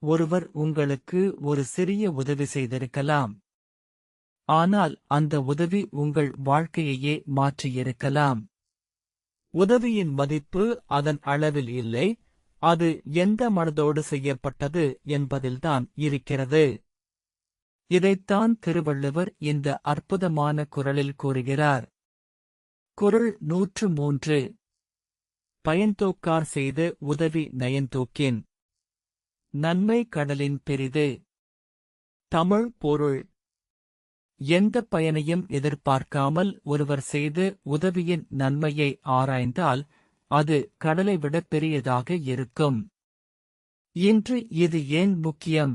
ஒருவர் உங்களுக்கு ஒரு சிறிய உதவி செய்திருக்கலாம். ஆனால் அந்த உதவி உங்கள் வாழ்க்கையையே மாற்றியிருக்கலாம். உதவியின் மதிப்பு அதன் அளவில் இல்லை, அது எந்த மனதோடு செய்யப்பட்டது என்பதில்தான் இருக்கிறது. இதைத்தான் திருவள்ளுவர் இந்த அற்புதமான குறளில் கூறுகிறார். குறள் 103. பயன்தோக்கார் செய்த உதவி நயன்தூக்கின். நன்மை கடலின் பெரிது. தமிழ் பொருள்: எந்த பயனையும் எதிர்பார்க்காமல் ஒருவர் செய்த உதவியின் நன்மையை ஆராய்ந்தால் அது கடலை விட பெரியதாக இருக்கும். இன்று இது ஏன் முக்கியம்?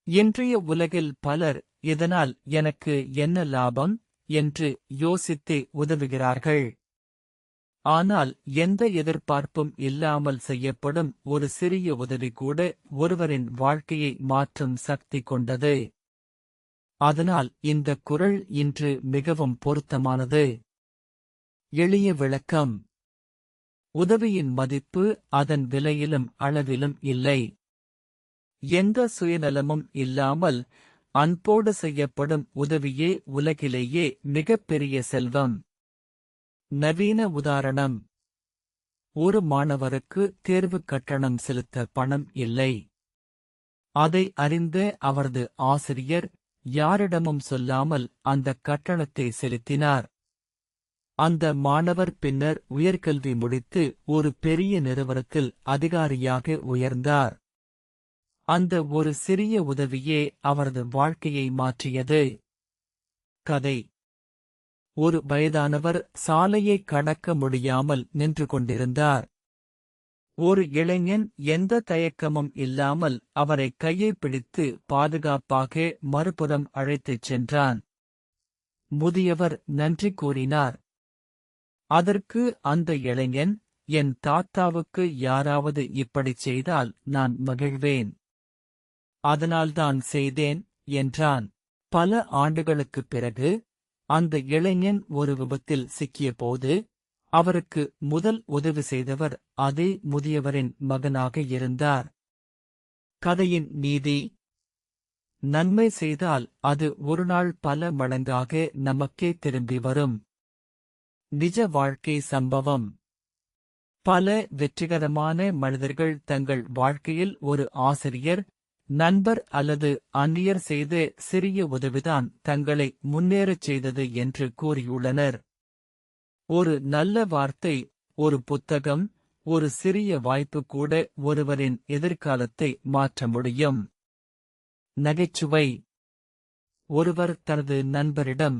இன்றைய உலகில் பலர் இதனால் எனக்கு என்ன லாபம் என்று யோசித்தே உதவுகிறார்கள். ஆனால் எந்த எதிர்பார்ப்பும் இல்லாமல் செய்யப்படும் ஒரு சிறிய உதவி கூட ஒருவரின் வாழ்க்கையை மாற்றும் சக்தி கொண்டது. அதனால் இந்த குறள் இன்று மிகவும் பொருத்தமானது. எளிய விளக்கம்: உதவியின் மதிப்பு அதன் விலையிலும் அளவிலும் இல்லை. எந்த சுயநலமும் இல்லாமல் அன்போடு செய்யப்படும் உதவியே உலகிலேயே மிகப்பெரிய செல்வம். நவீன உதாரணம்: ஒரு மாணவருக்கு தேர்வு கட்டணம் செலுத்த பணம் இல்லை. அதை அறிந்த அவரது ஆசிரியர் யாரிடமும் சொல்லாமல் அந்த கட்டணத்தை செலுத்தினார். அந்த மாணவர் பின்னர் உயர்கல்வி முடித்து ஒரு பெரிய நிறுவனத்தில் அதிகாரியாக உயர்ந்தார். அந்த ஒரு சிறிய உதவியே அவரது வாழ்க்கையை மாற்றியது. கதை: ஒரு வயதானவர் சாலையை கடக்க முடியாமல் நின்று கொண்டிருந்தார். ஒரு இளைஞன் எந்த தயக்கமும் இல்லாமல் அவரை கையை பிடித்து பாதுகாப்பாக மறுபுறம் அழைத்துச் சென்றான். முதியவர் நன்றி கூறினார். அதற்கு அந்த இளைஞன், என் தாத்தாவுக்கு யாராவது இப்படிச் செய்தால் நான் மகிழ்வேன். அதனால்தான் செய்தேன் என்றான். பல ஆண்டுகளுக்குப் பிறகு அந்த இளைஞன் ஒரு விபத்தில் சிக்கியபோது அவருக்கு முதல் உதவி செய்தவர் அதே முதியவரின் மகனாக இருந்தார். கதையின் நீதி: நன்மை செய்தால் அது ஒருநாள் பல மடங்காக நமக்கே திரும்பி வரும். நிஜ வாழ்க்கை சம்பவம்: பல வெற்றிகரமான மனிதர்கள் தங்கள் வாழ்க்கையில் ஒரு ஆசிரியர், நண்பர் அல்லது அந்நியர் செய்த சிறிய உதவிதான் தங்களை முன்னேறச் செய்தது என்று கூறியுள்ளனர். ஒரு நல்ல வார்த்தை, ஒரு புத்தகம், ஒரு சிறிய வாய்ப்பு கூட ஒருவரின் எதிர்காலத்தை மாற்ற முடியும். நகைச்சுவை: ஒருவர் தனது நண்பரிடம்,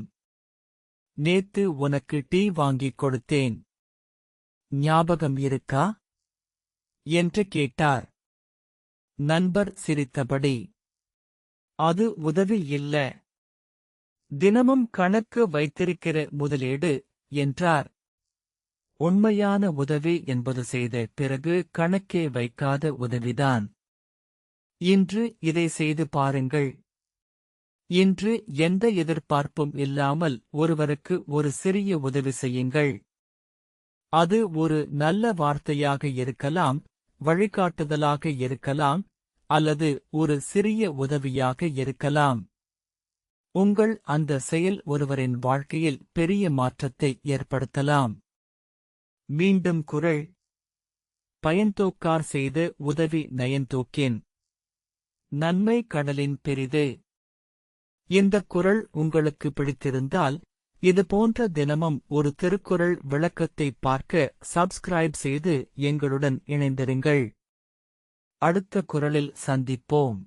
நேத்து உனக்கு டீ வாங்கிக் கொடுத்தேன், ஞாபகம் இருக்கா என்று கேட்டார். நண்பர் சிரித்தபடி, அது உதவி இல்ல, தினமும் கணக்கு வைத்திருக்கிற முதலீடு என்றார். உண்மையான உதவி என்பது செய்த பிறகு கணக்கே வைக்காத உதவிதான். இன்று இதை செய்து பாருங்கள். இன்று எந்த எதிர்பார்ப்பும் இல்லாமல் ஒருவருக்கு ஒரு சிறிய உதவி செய்யுங்கள். அது ஒரு நல்ல வார்த்தையாக இருக்கலாம், வழிகாட்டுதலாக இருக்கலாம், அல்லது ஒரு சிறிய உதவியாக இருக்கலாம். உங்கள் அந்த செயல் ஒருவரின் வாழ்க்கையில் பெரிய மாற்றத்தை ஏற்படுத்தலாம். மீண்டும் குறள்: பயன்தோக்கார் செய்த உதவி நயன்தூக்கின். நன்மை கடலின் பெரிது. இந்த குறள் உங்களுக்கு பிடித்திருந்தால் இதுபோன்ற தினமும் ஒரு திருக்குறள் விளக்கத்தை பார்க்க சப்ஸ்கிரைப் செய்து எங்களுடன் இணைந்திருங்கள். அடுத்த குறளில் சந்திப்போம்.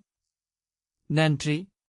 நன்றி.